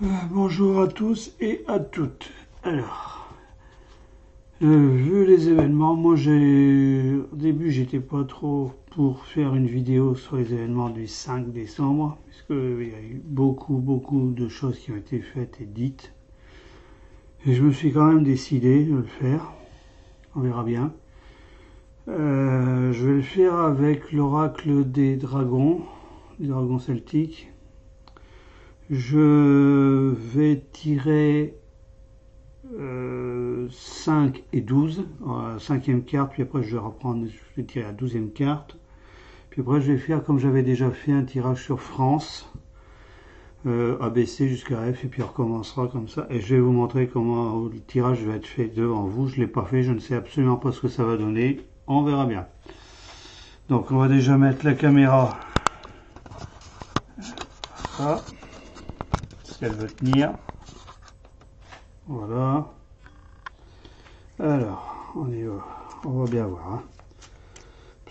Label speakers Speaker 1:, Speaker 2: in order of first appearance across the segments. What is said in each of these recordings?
Speaker 1: Bonjour à tous et à toutes. Alors, vu les événements, moi au début j'étais pas trop pour faire une vidéo sur les événements du 5 décembre, puisqu'il y a eu beaucoup de choses qui ont été faites et dites. Et je me suis quand même décidé de le faire. On verra bien. Je vais le faire avec l'oracle des dragons celtiques. Je vais tirer 5 et 12, cinquième carte, puis après je vais tirer la 12e carte. Puis après je vais faire comme j'avais déjà fait un tirage sur France, ABC jusqu'à F, et puis on recommencera comme ça. Et je vais vous montrer comment le tirage va être fait devant vous. Je ne l'ai pas fait, je ne sais absolument pas ce que ça va donner. On verra bien. Donc on va déjà mettre la caméra là, si elle veut tenir. Voilà. Alors, on y va. On va bien voir. Hein.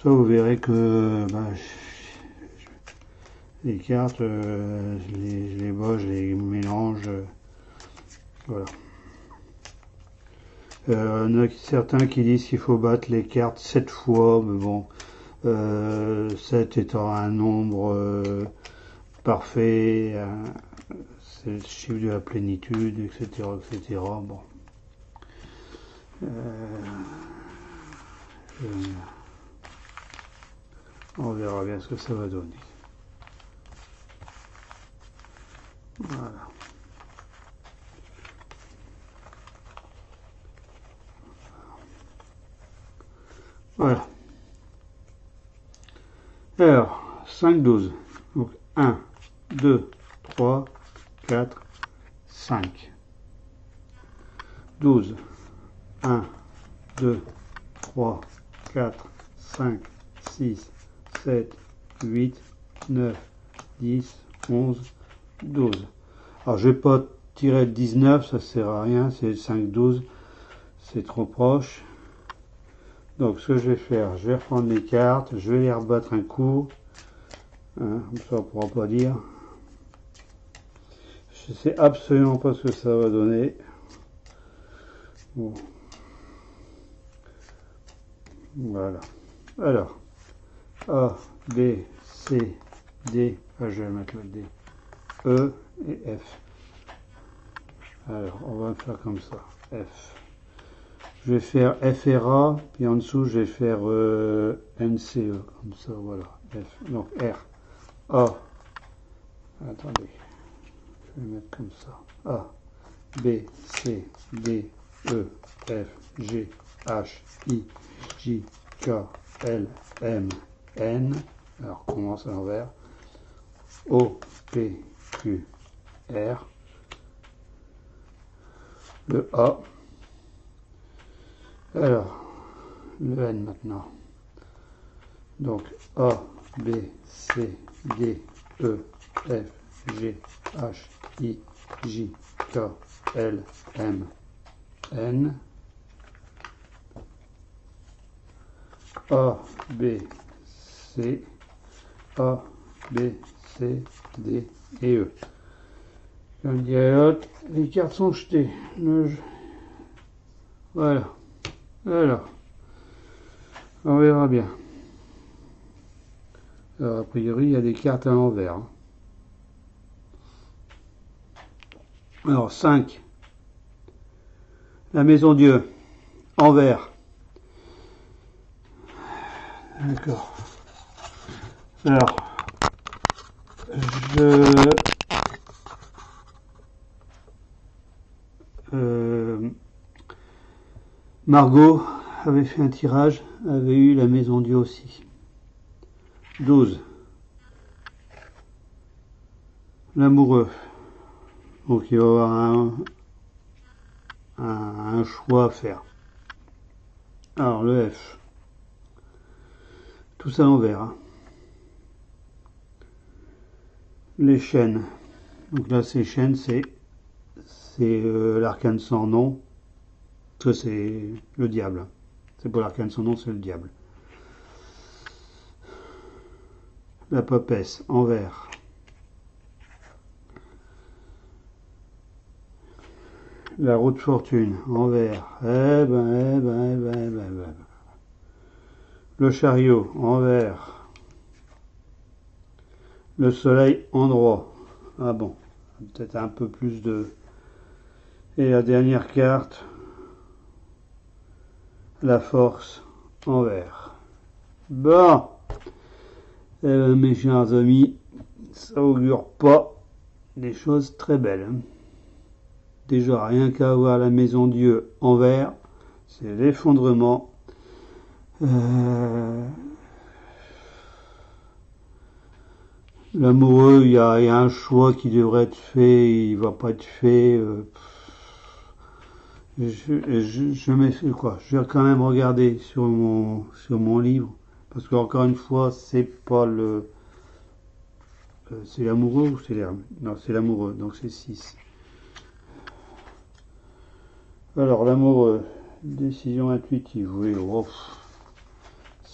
Speaker 1: Ça, vous verrez que les cartes, je les bats, je les mélange. Voilà. Il y en a certains qui disent qu'il faut battre les cartes 7 fois, mais bon, 7 étant un nombre parfait, c'est le chiffre de la plénitude, etc. etc. Bon. On verra bien ce que ça va donner. Voilà. Voilà. Alors, 5, 12. Donc 1, 2, 3, 4, 5. 12. 1, 2, 3, 4, 5, 6, 7, 8, 9, 10, 11, 12. Alors je vais pas tirer le 19, ça sert à rien, c'est le 5, 12, c'est trop proche. Donc ce que je vais faire, je vais reprendre les cartes, je vais les rebattre un coup, hein, comme ça on ne pourra pas dire. Je sais absolument pas ce que ça va donner. Bon. Voilà. Alors, A, B, C, D, je vais mettre le D, E et F. Alors, on va faire comme ça, F. Je vais faire F et A, puis en dessous, je vais faire NCE, comme ça, voilà, F. Donc, R, A, attendez, je vais mettre comme ça, A, B, C, D, E, F, G, H, I, J, K, L, M, N, alors on commence à l'envers, O, P, Q, R, le A, alors le N maintenant, donc A, B, C, D, E, F, G, H, I, J, K, L, M, N, A, B, C, A, B, C, D et E. Comme dirait l'autre, les cartes sont jetées. Voilà. Alors, on verra bien. Alors, a priori, il y a des cartes à l'envers. Hein. Alors, 5. La maison Dieu. Envers. D'accord. Alors, Margot avait fait un tirage, avait eu la maison Dieu aussi. 12. L'amoureux. Donc il va y avoir un choix à faire. Alors le F. Tout ça à l'envers. Hein. Les chaînes. Donc là ces chaînes c'est l'arcane sans nom. Ça c'est le diable. C'est pas l'arcane sans nom, c'est le diable. La papesse, envers. La roue de fortune, en vert. Eh ben. Le chariot, en vert. Le soleil, en droit. Ah bon, peut-être un peu plus de... Et la dernière carte, la force, en vert. Bon, eh ben, mes chers amis, ça augure pas des choses très belles. Déjà, rien qu'à voir la maison Dieu en vert, c'est l'effondrement. L'amoureux, il y a un choix qui devrait être fait, il va pas être fait. Je vais quand même regarder sur mon livre, parce qu'encore une fois, c'est pas le... c'est l'amoureux ou c'est l'herbe? Non, c'est l'amoureux, donc c'est 6. Alors, l'amoureux, décision intuitive, oui, oh,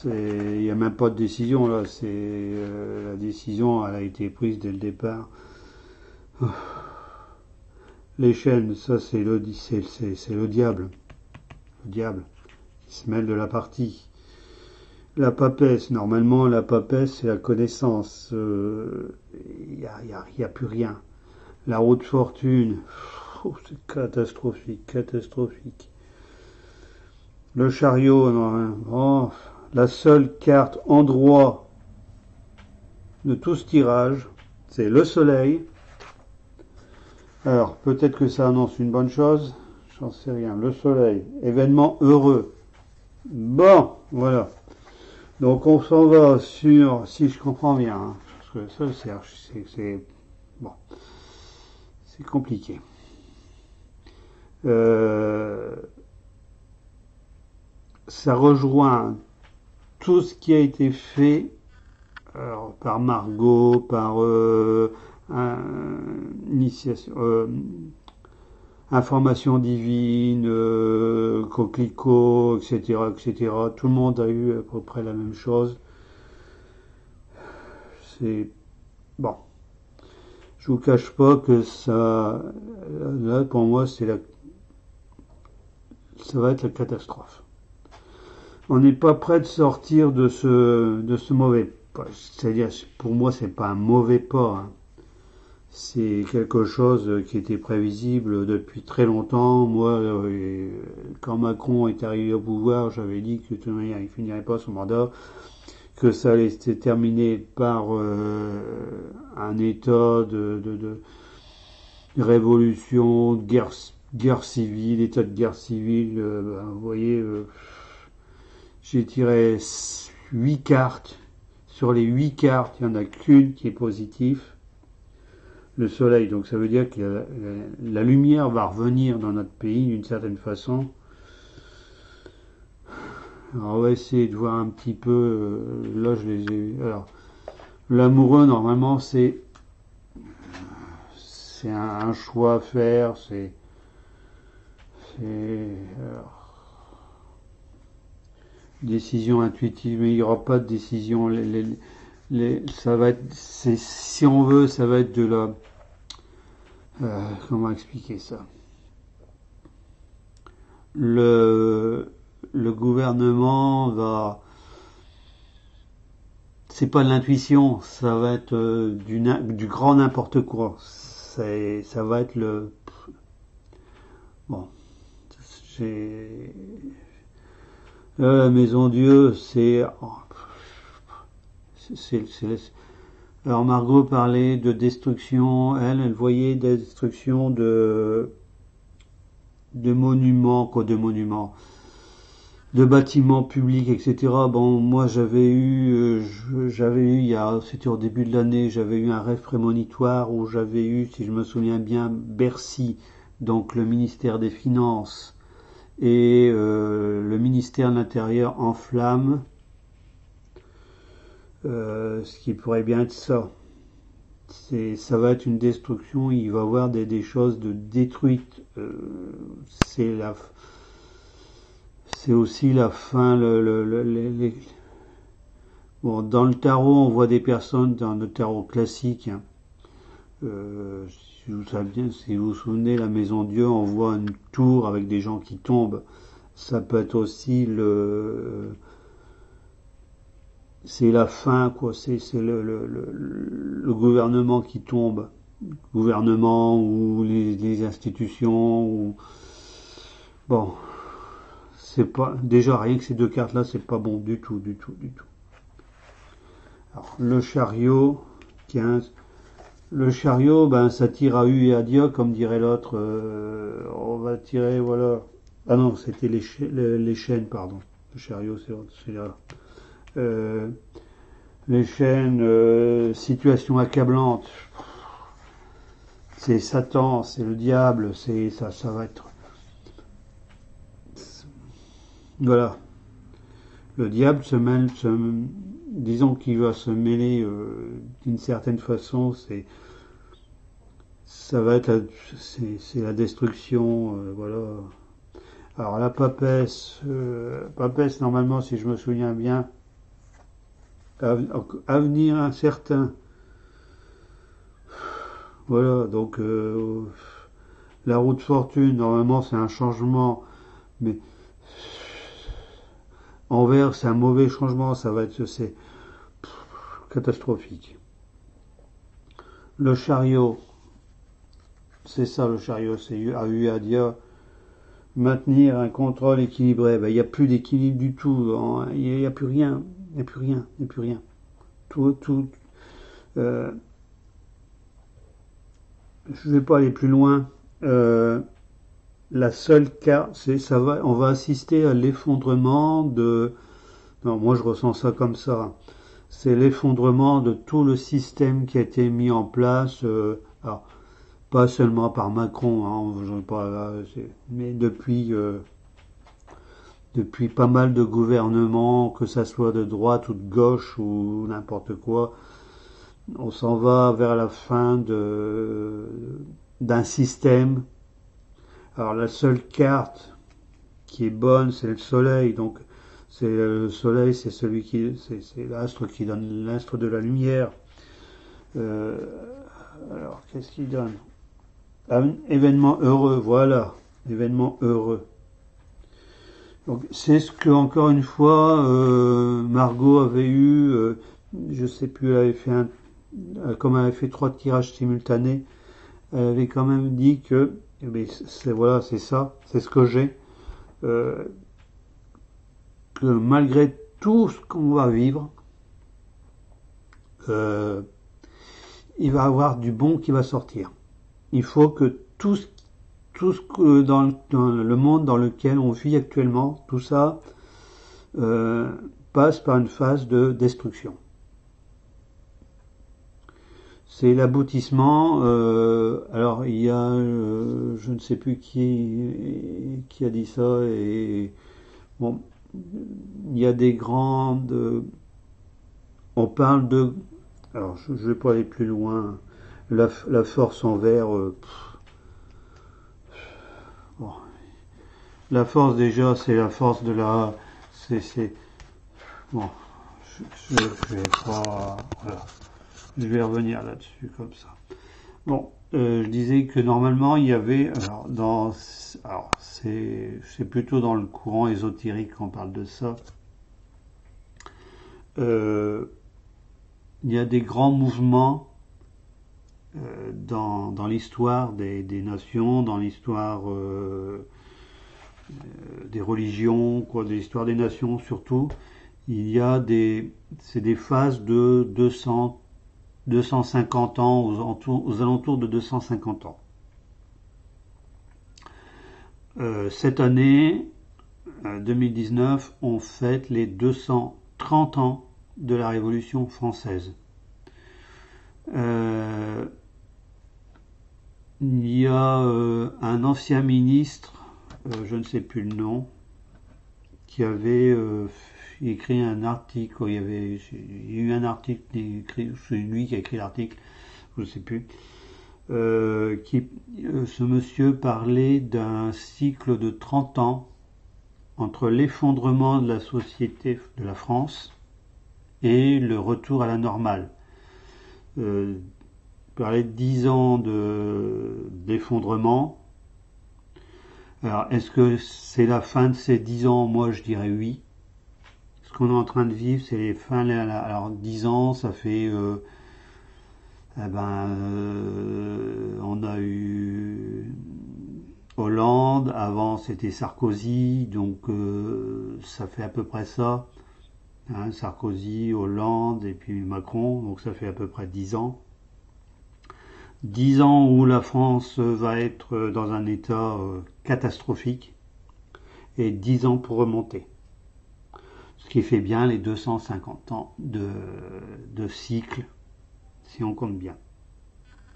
Speaker 1: il n'y a même pas de décision là, la décision, elle a été prise dès le départ. Les chaînes, ça c'est le diable. Le diable, il se mêle de la partie. La papesse, normalement la papesse c'est la connaissance. Il y a plus rien. La roue de fortune, c'est catastrophique. Le chariot, non, oh, la seule carte en droit de tout ce tirage, c'est le soleil. Alors, peut-être que ça annonce une bonne chose, j'en sais rien. Le soleil, événement heureux. Bon, voilà. Donc on s'en va sur, si je comprends bien, hein, parce que ça c'est bon, c'est compliqué. Ça rejoint tout ce qui a été fait par Margot, par initiation, information divine, coquelicot, etc. Tout le monde a eu à peu près la même chose. C'est bon. Je vous cache pas que ça, là pour moi ça va être la catastrophe. On n'est pas prêt de sortir de ce mauvais pas. C'est-à-dire, pour moi, c'est pas un mauvais pas. Hein. C'est quelque chose qui était prévisible depuis très longtemps. Moi, quand Macron est arrivé au pouvoir, j'avais dit que de toute manière, il finirait pas son mandat, que ça allait se terminer par un état de révolution, de guerre civile, état de guerre civile. Vous voyez, j'ai tiré 8 cartes. Sur les 8 cartes, il n'y en a qu'une qui est positive. Le soleil, donc ça veut dire que la lumière va revenir dans notre pays d'une certaine façon. Alors on va essayer de voir un petit peu, là je les ai... Alors, l'amoureux, normalement, c'est un choix à faire, alors, décision intuitive, mais il n'y aura pas de décision. Ça va être, si on veut, ça va être de la... comment expliquer ça? Le gouvernement va... C'est pas de l'intuition, ça va être du grand n'importe quoi. Ça va être le... Bon, la maison Dieu, alors Margot parlait de destruction, elle voyait des destructions de monuments, de bâtiments publics, etc. Bon, moi j'avais eu, c'était au début de l'année, j'avais eu un rêve prémonitoire où j'avais eu, si je me souviens bien, Bercy, donc le ministère des Finances et le ministère de l'Intérieur en flammes. Ce qui pourrait bien être ça. Ça va être une destruction, il va y avoir des choses de détruites. C'est aussi la fin. Bon, dans le tarot, on voit des personnes, dans le tarot classique, hein, Si vous vous souvenez, la Maison Dieu, on voit une tour avec des gens qui tombent. Ça peut être aussi c'est la fin, quoi. C'est le gouvernement qui tombe. Gouvernement ou les institutions. Bon, c'est pas déjà rien que ces deux cartes-là, c'est pas bon du tout, du tout, du tout. Alors, le chariot, 15. Le chariot, ben, ça tire à U et à Dia, comme dirait l'autre. On va tirer, voilà. Ah non, c'était les chaînes, pardon. Le chariot, c'est là. Les chaînes, situation accablante. C'est Satan, c'est le diable, ça va être. Voilà. Le diable disons qu'il va se mêler d'une certaine façon, ça va être c'est la destruction, voilà. Alors la papesse, normalement, si je me souviens bien, avenir incertain. Voilà, donc la roue de fortune, normalement c'est un changement, mais envers c'est un mauvais changement, ça va être c'est catastrophique. Le chariot, c'est ça le chariot, c'est à eu à dire maintenir un contrôle équilibré. Ben, il n'y a plus d'équilibre du tout, il n'y a plus rien, il n'y a plus rien, il n'y a plus rien. Tout, je ne vais pas aller plus loin. La seule carte, on va assister à l'effondrement de. Non, moi je ressens ça comme ça. C'est l'effondrement de tout le système qui a été mis en place. Alors, pas seulement par Macron, mais depuis pas mal de gouvernements, que ça soit de droite ou de gauche ou n'importe quoi. On s'en va vers la fin d'un système. Alors la seule carte qui est bonne, c'est le soleil. Donc le soleil, c'est c'est l'astre qui donne l'astre de la lumière. Alors qu'est-ce qu'il donne? Événement heureux, voilà, événement heureux. Donc c'est ce que encore une fois Margot avait eu, je sais plus, elle avait fait comme elle avait fait 3 tirages simultanés, elle avait quand même dit que voilà, c'est ça, c'est ce que j'ai, que malgré tout ce qu'on va vivre, il va y avoir du bon qui va sortir. Il faut que tout ce que dans le monde dans lequel on vit actuellement, tout ça passe par une phase de destruction. C'est l'aboutissement. Alors il y a, je ne sais plus qui a dit ça, et bon, il y a des grandes. On parle de. Alors je vais pas aller plus loin. La force envers. Bon. La force déjà, c'est la force de la. Bon. Je vais pas. Voilà. Je vais revenir là-dessus comme ça. Bon, je disais que normalement il y avait, c'est plutôt dans le courant ésotérique qu'on parle de ça. Il y a des grands mouvements dans l'histoire des nations, dans l'histoire des religions, quoi, de l'histoire des nations surtout. Il y a c'est des phases de 250 ans, aux alentours de 250 ans. Cette année, 2019, on fête les 230 ans de la Révolution française. Il y a un ancien ministre, je ne sais plus le nom, qui avait écrit un article, il y a eu un article écrit, c'est lui qui a écrit l'article, je ne sais plus, ce monsieur parlait d'un cycle de 30 ans entre l'effondrement de la société de la France et le retour à la normale. parlait de 10 ans d'effondrement. Alors, est-ce que c'est la fin de ces 10 ans? Moi, je dirais oui. Ce qu'on est en train de vivre, c'est les fins. Alors, 10 ans, ça fait. On a eu Hollande, avant c'était Sarkozy, donc ça fait à peu près ça. Hein, Sarkozy, Hollande et puis Macron, donc ça fait à peu près 10 ans. 10 ans où la France va être dans un état catastrophique et 10 ans pour remonter. Ce qui fait bien les 250 ans de cycle, si on compte bien.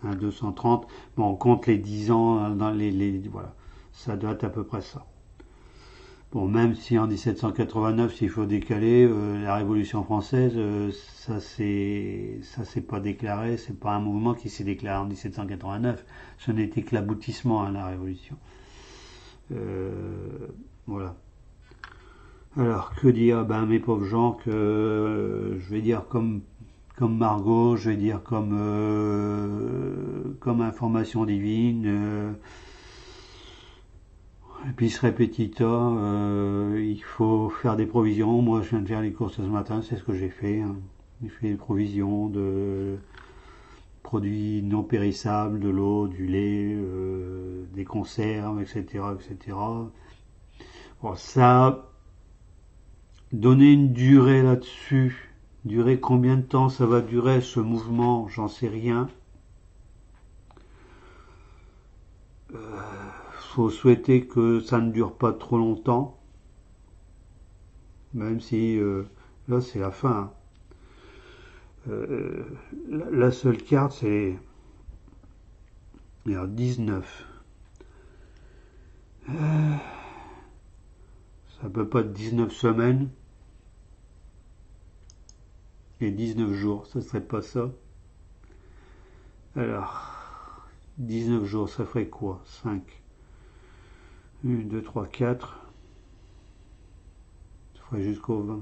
Speaker 1: Hein, 230, bon, on compte les 10 ans dans voilà, ça doit être à peu près ça. Bon, même si en 1789, s'il faut décaler, la Révolution française, ça s'est pas déclaré, c'est pas un mouvement qui s'est déclaré en 1789, ce n'était que l'aboutissement à la Révolution. Voilà. Alors, que dire? Ben, mes pauvres gens, que je vais dire comme Margot, je vais dire comme information divine. Bis repetita, il faut faire des provisions. Moi, je viens de faire les courses ce matin, c'est ce que j'ai fait. Hein. J'ai fait des provisions de produits non périssables, de l'eau, du lait, des conserves, etc., etc. Bon, ça, donner une durée là-dessus, durer combien de temps ça va durer ce mouvement, j'en sais rien. Faut souhaiter que ça ne dure pas trop longtemps, même si là c'est la fin. La seule carte c'est 19. Ça peut pas être 19 semaines et 19 jours, ça serait pas ça. Alors, 19 jours, ça ferait quoi? 5. 1, 2, 3, 4. Ça ferait jusqu'au 20.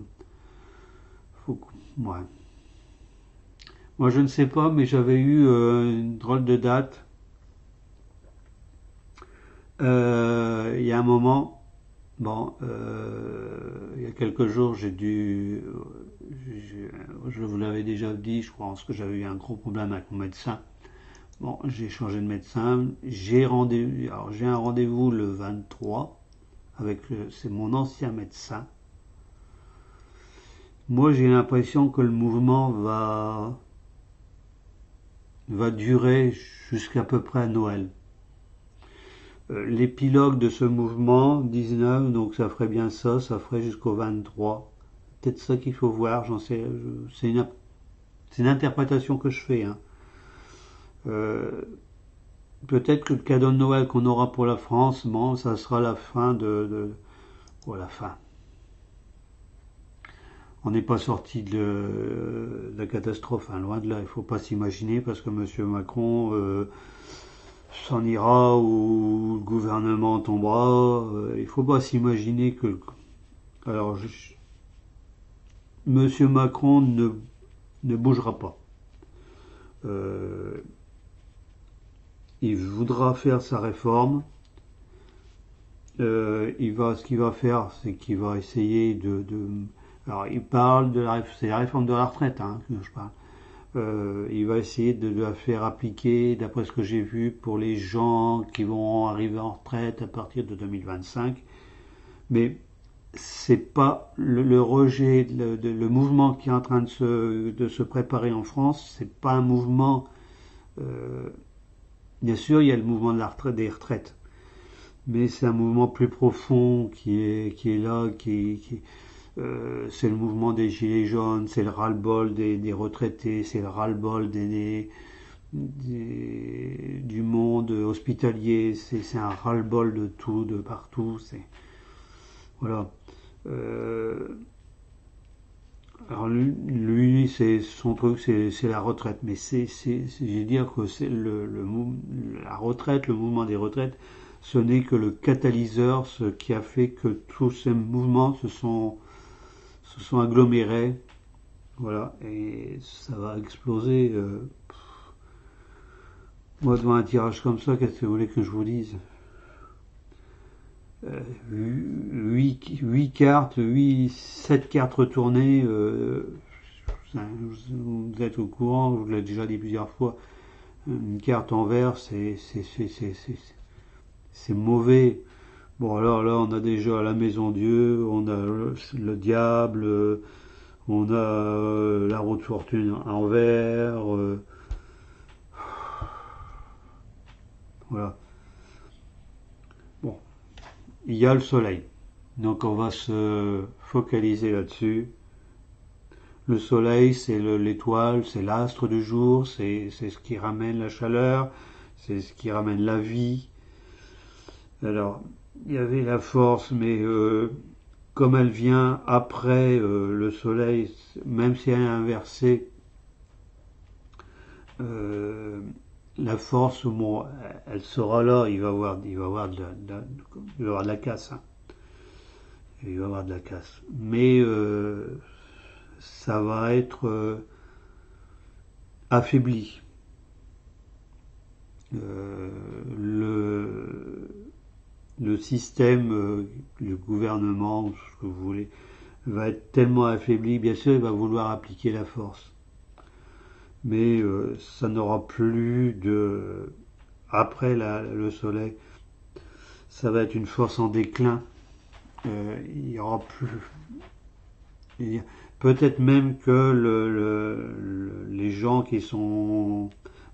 Speaker 1: Ouais. Moi, je ne sais pas, mais j'avais eu une drôle de date. Il y a un moment, bon, il y a quelques jours, je vous l'avais déjà dit, je pense que j'avais eu un gros problème avec mon médecin. Bon, j'ai changé de médecin. J'ai un rendez-vous le 23 c'est mon ancien médecin. Moi, j'ai l'impression que le mouvement va durer jusqu'à peu près Noël. L'épilogue de ce mouvement, 19, donc ça ferait bien ça ferait jusqu'au 23. Peut-être ça qu'il faut voir, j'en sais, c'est une interprétation que je fais. Hein. Peut-être que le cadeau de Noël qu'on aura pour la France, bon, ça sera la fin la fin. On n'est pas sorti de la catastrophe, hein, loin de là. Il ne faut pas s'imaginer parce que M. Macron s'en ira ou le gouvernement tombera. Il ne faut pas s'imaginer que... Alors, M. Macron ne bougera pas. Il voudra faire sa réforme. Ce qu'il va faire, c'est qu'il va essayer alors, il parle c'est la réforme de la retraite hein, que je parle. Il va essayer de la faire appliquer, d'après ce que j'ai vu, pour les gens qui vont arriver en retraite à partir de 2025. Mais c'est pas le rejet, le mouvement qui est en train de se préparer en France, c'est pas un mouvement. Bien sûr, il y a le mouvement de la retraite, des retraites, mais c'est un mouvement plus profond qui est là, c'est le mouvement des gilets jaunes, c'est le ras-le-bol des retraités, c'est le ras-le-bol du monde hospitalier, c'est un ras-le-bol de tout, de partout. Voilà. Alors lui, c'est son truc, c'est la retraite, mais je vais dire que c'est la retraite, le mouvement des retraites, ce n'est que le catalyseur, ce qui a fait que tous ces mouvements se sont agglomérés, voilà, et ça va exploser. Moi, devant un tirage comme ça, qu'est-ce que vous voulez que je vous dise? 8 cartes, 7 cartes retournées, vous êtes au courant, je vous l'ai déjà dit plusieurs fois, une carte en vert, c'est mauvais. Bon, alors là, on a déjà la Maison Dieu, on a le diable, on a la roue de fortune en vert, voilà. Bon, il y a le soleil. Donc on va se focaliser là-dessus. Le soleil, c'est l'étoile, c'est l'astre du jour, c'est ce qui ramène la chaleur, c'est ce qui ramène la vie. Alors, il y avait la force, mais comme elle vient après le soleil, même si elle est inversée, la force, bon, elle sera là, il va y avoir de la casse. Hein. Il va y avoir de la casse. Mais ça va être affaibli. Le système, le gouvernement, ce que vous voulez, va être tellement affaibli, bien sûr, il va vouloir appliquer la force. Mais ça n'aura plus de... Après le soleil, ça va être une force en déclin. Il n'y aura plus... Peut-être même que les gens qui sont...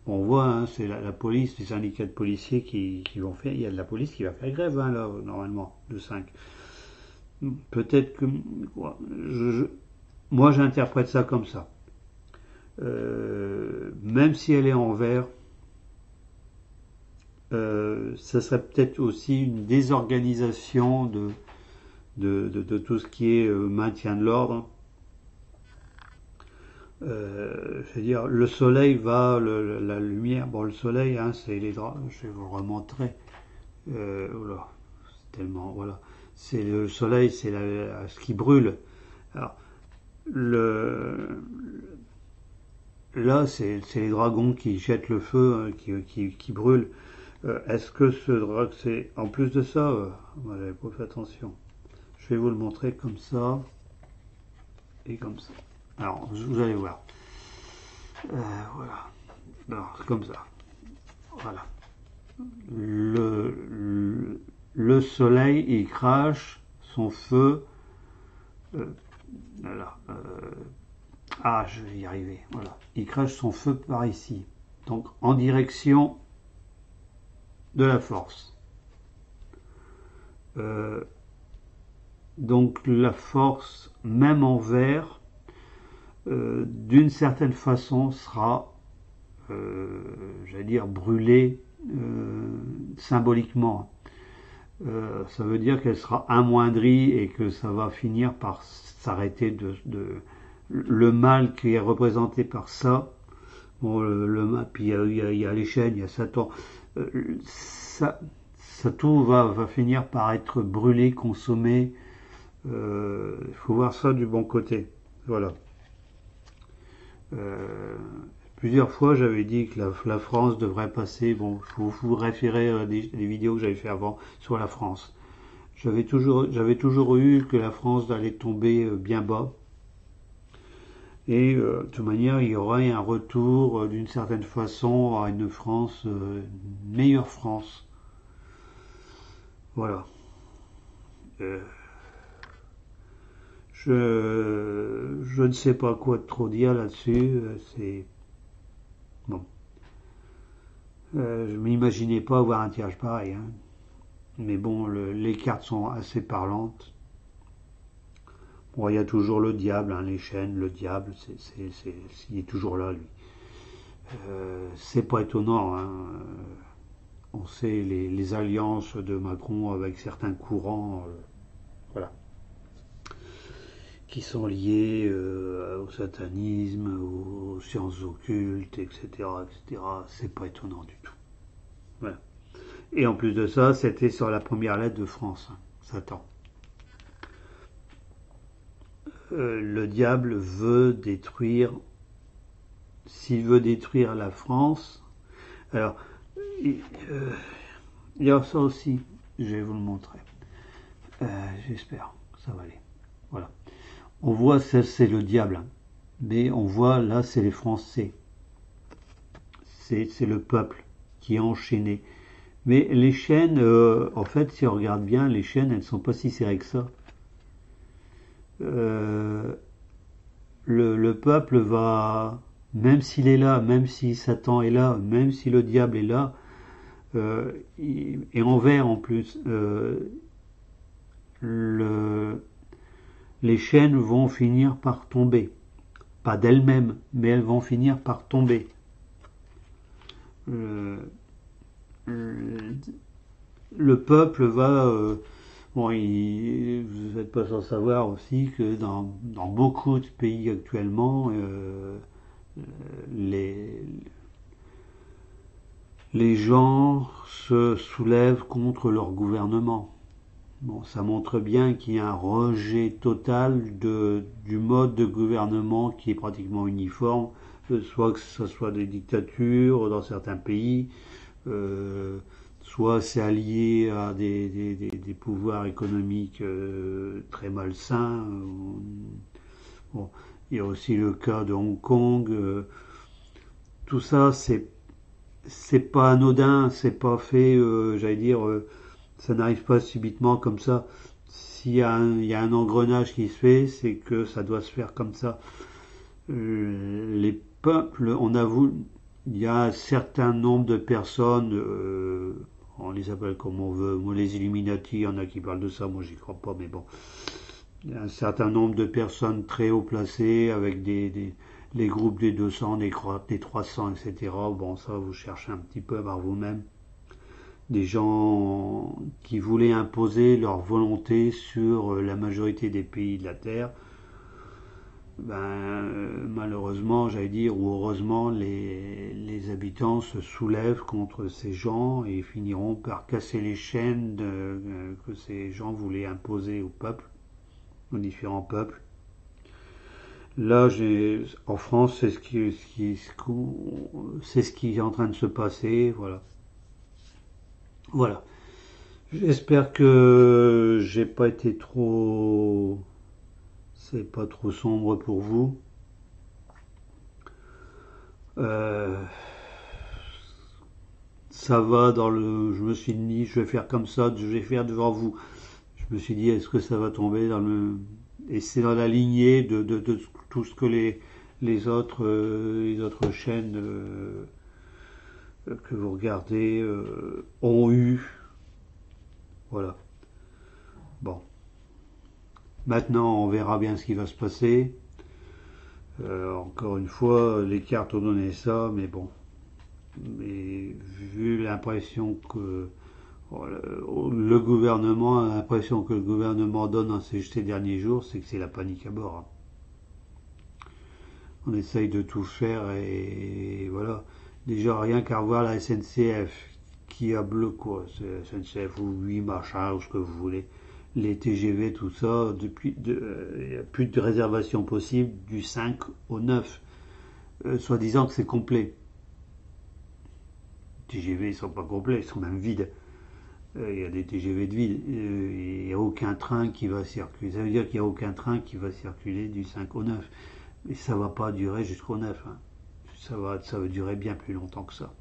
Speaker 1: On voit, hein, c'est la police, les syndicats de policiers qui vont faire... Il y a de la police qui va faire grève, hein, là, normalement, le 5. Peut-être que... Moi, j'interprète ça comme ça. Même si elle est en vert, ça serait peut-être aussi une désorganisation de tout ce qui est maintien de l'ordre. Je veux dire, le soleil va, la lumière, bon, le soleil, hein, c'est les draps, je vais vous le remontrer. Voilà, c'est tellement, voilà. C'est le soleil, c'est ce qui brûle. Alors, là, c'est les dragons qui jettent le feu, hein, qui brûlent. Est-ce que ce dragon, c'est en plus de ça, vous n'avez pas fait attention. Je vais vous le montrer comme ça et comme ça. Alors, vous allez voir. Voilà. Alors, comme ça. Voilà. Le soleil, il crache son feu. Voilà. Je vais y arriver. Voilà. Il crache son feu par ici. Donc, en direction de la force. Donc, la force, même en vert, d'une certaine façon, sera, j'allais dire, brûlée symboliquement. Ça veut dire qu'elle sera amoindrie et que ça va finir par s'arrêter le mal qui est représenté par ça. Bon, le mal, puis il y a les chaînes, il y a Satan. Ça tout va finir par être brûlé, consommé. Il faut voir ça du bon côté. Voilà. Plusieurs fois, j'avais dit que la France devrait passer. Bon, je vous référer à des vidéos que j'avais fait avant sur la France. J'avais toujours eu que la France allait tomber bien bas. Et de toute manière, il y aurait un retour d'une certaine façon à une France, une meilleure France. Voilà. Je ne sais pas quoi trop dire là-dessus. C'est bon. Je m'imaginais pas avoir un tirage pareil. Hein. Mais bon, les cartes sont assez parlantes. Bon, il y a toujours le diable, hein, les chaînes, le diable, il est toujours là, lui. C'est pas étonnant. Hein. On sait les alliances de Macron avec certains courants, voilà, qui sont liés au satanisme, aux sciences occultes, etc., etc. C'est pas étonnant du tout. Voilà. Et en plus de ça, c'était sur la première lettre de France, hein, Satan. Le diable veut détruire, s'il veut détruire la France, alors Et, il y a ça aussi, je vais vous le montrer. J'espère que ça va aller. Voilà. On voit, ça c'est le diable, hein. Mais on voit là, c'est les Français. C'est le peuple qui est enchaîné. Mais les chaînes, en fait, si on regarde bien, les chaînes, elles ne sont pas si serrées que ça. Le peuple va, même s'il est là, même si Satan est là, même si le diable est là, et envers en plus, les chaînes vont finir par tomber. Pas d'elles-mêmes, mais elles vont finir par tomber. Le peuple va... bon, vous n'êtes pas sans savoir aussi que dans beaucoup de pays actuellement, les gens se soulèvent contre leur gouvernement. Bon, ça montre bien qu'il y a un rejet total du mode de gouvernement qui est pratiquement uniforme, soit que ce soit des dictatures dans certains pays, soit c'est allié à des pouvoirs économiques très malsains. Bon, il y a aussi le cas de Hong Kong. Tout ça, c'est pas anodin, c'est pas fait, j'allais dire, ça n'arrive pas subitement comme ça. S'il y a un engrenage qui se fait, c'est que ça doit se faire comme ça. Les peuples, on avoue, il y a un certain nombre de personnes, on les appelle comme on veut, moi les Illuminati, il y en a qui parlent de ça, moi j'y crois pas, mais bon. Il y a un certain nombre de personnes très haut placées, avec les groupes des 200, des 300, etc. Bon, ça, vous cherchez un petit peu par vous-même. Des gens qui voulaient imposer leur volonté sur la majorité des pays de la Terre. Malheureusement, j'allais dire, ou heureusement, les habitants se soulèvent contre ces gens et finiront par casser les chaînes que ces gens voulaient imposer au peuple, aux différents peuples. Là, en France, c'est ce qui est en train de se passer, voilà. Voilà. J'espère que j'ai pas été c'est pas trop sombre pour vous. Ça va je me suis dit, je vais faire comme ça, je vais faire devant vous. Je me suis dit, est-ce que ça va tomber et c'est dans la lignée de tout ce que les autres chaînes que vous regardez ont eu. Voilà. Bon. Maintenant, on verra bien ce qui va se passer. Encore une fois, les cartes ont donné ça, mais bon. Mais vu l'impression que le gouvernement a l'impression que le gouvernement donne en ces derniers jours, c'est que c'est la panique à bord. On essaye de tout faire et voilà. Déjà, rien qu'à voir la SNCF qui a bloqué, quoi, SNCF ou 8 machins, ou ce que vous voulez, les TGV, tout ça, il n'y a plus de réservation possible du 5 au 9, soi-disant que c'est complet. Les TGV ne sont pas complets, ils sont même vides. Il y a des TGV de vide, il n'y a aucun train qui va circuler. Ça veut dire qu'il n'y a aucun train qui va circuler du 5 au 9. Mais ça ne va pas durer jusqu'au 9. Hein. Ça va durer bien plus longtemps que ça.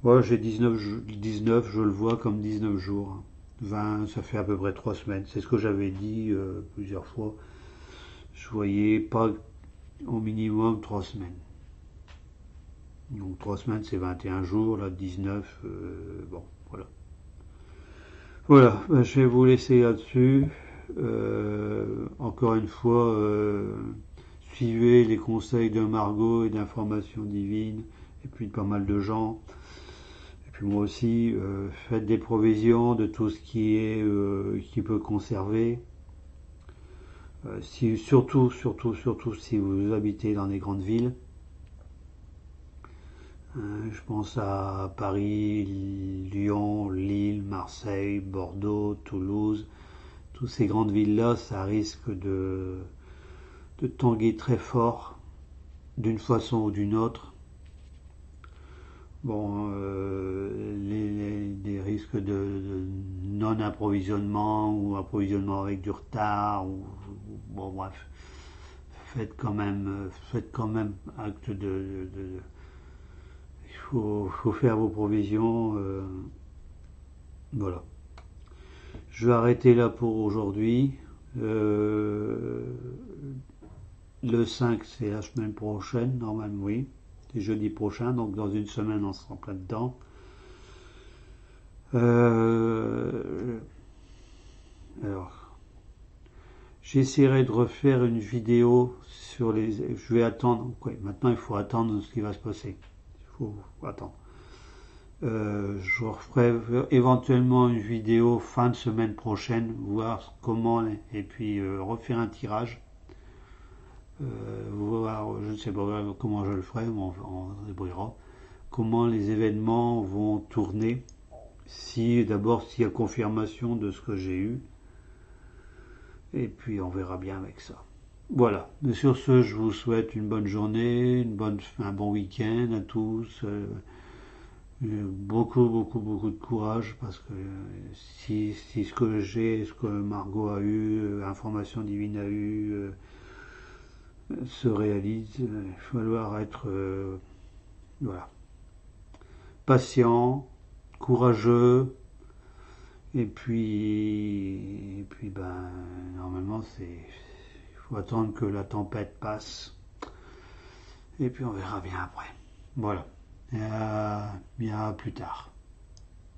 Speaker 1: Moi, j'ai 19, je le vois comme 19 jours. 20, ça fait à peu près 3 semaines. C'est ce que j'avais dit plusieurs fois. Je voyais pas au minimum 3 semaines. Donc 3 semaines, c'est 21 jours. Là, 19, bon, voilà. Voilà, je vais vous laisser là-dessus. Encore une fois, suivez les conseils de Margot et d'Information Divine, et puis de pas mal de gens. Et puis moi aussi, faites des provisions de tout ce qui peut conserver. Surtout si vous habitez dans des grandes villes. Je pense à Paris, Lyon, Lille, Marseille, Bordeaux, Toulouse. Toutes ces grandes villes-là, ça risque de tanguer très fort, d'une façon ou d'une autre. Bon, des risques de non-approvisionnement ou approvisionnement avec du retard, bon bref, faites quand même acte il faut faire vos provisions, voilà. Je vais arrêter là pour aujourd'hui. Le 5, c'est la semaine prochaine, normalement, oui. C'est jeudi prochain, donc dans une semaine, on sera plein dedans. Alors, j'essaierai de refaire une vidéo sur les... Je vais attendre. Ouais, maintenant, il faut attendre ce qui va se passer. Il faut attendre. Je referai éventuellement une vidéo fin de semaine prochaine, voir comment, et puis refaire un tirage. Voir, je ne sais pas comment je le ferai, mais on débrouillera. Comment les événements vont tourner. D'abord s'il y a confirmation de ce que j'ai eu. Et puis on verra bien avec ça. Voilà. Mais sur ce, je vous souhaite une bonne journée, un bon week-end à tous. Beaucoup de courage parce que si ce que j'ai, ce que Margot a eu, Information Divine a eu, se réalise, il va falloir être voilà, patient, courageux, et puis ben normalement il faut attendre que la tempête passe, et puis on verra bien après. Voilà. Bien plus tard.